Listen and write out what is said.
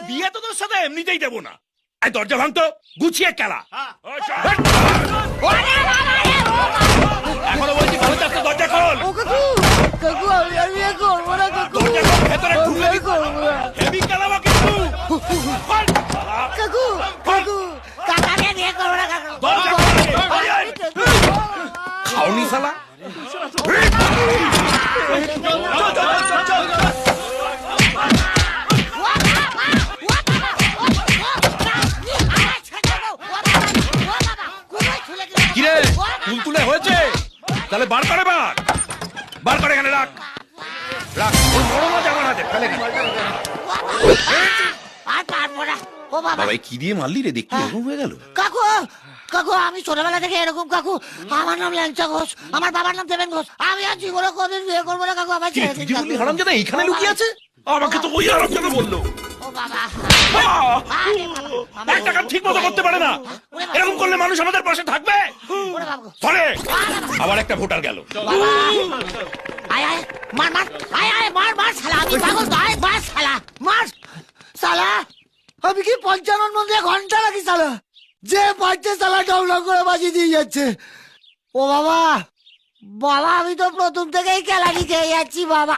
বিয়ে তো তোর সাথে এমনিতেই দেবো না। আই দরজা ভাঙতো, গুছিয়ে খেলা। এখনো বলছি ভালো চাচ্ছে, দরজা খোল। কাকু আমি আর বিয়ে করবো না কাকু। দরজা খোল, ভেতরে ঢুকলে আমি করবো না। হেভি খেলাবো কিন্তু। কাকু কাকু কাকাকে বিয়ে করবো না কাকু। দরজা খোল। খাওনি শালা। কিরে তুলতুলে হয়েছে? তাহলে বার করে বার করে এখানে রাখ রাখ। ওর বড় মাছ আমার হাতে ফেলে গেল। আর পারবো না। ও বাবা বাবা কি দিয়ে মারলি রে? দেখি এরকম হয়ে গেল। কাকু কাকু আমি ছোটবেলা থেকে এরকম কাকু। আমার নাম ল্যাংচা ঘোষ, আমার বাবার নাম দেবেন ঘোষ। আমি আর জীবনে কোনদিন বিয়ে করবো না কাকু। আমার ছেড়ে দিন কাকু। হারামজাদা এইখানে লুকিয়ে আছে? আমাকে তো ওই হারামজাদা বললো। ও বাবা একটা কাজ ঠিক মতো করতে পারে না। এরকম করলে মানুষ আমাদের পাশে থাকবে? ধরে আবার একটা ভোটার গেল। আয় আয় মার মার আয় আয় মার মার শালা। আমি পাগল তো। আয় মার শালা মার শালা। আমি কি পঞ্চানন মধ্যে ঘন্টা রাখি শালা? যে পাচ্ছে শালা ডবল করে বাজিয়ে দিয়ে যাচ্ছে। ও বাবা বাবা আমি তো প্রথম থেকেই খেলানি খেয়ে যাচ্ছি বাবা।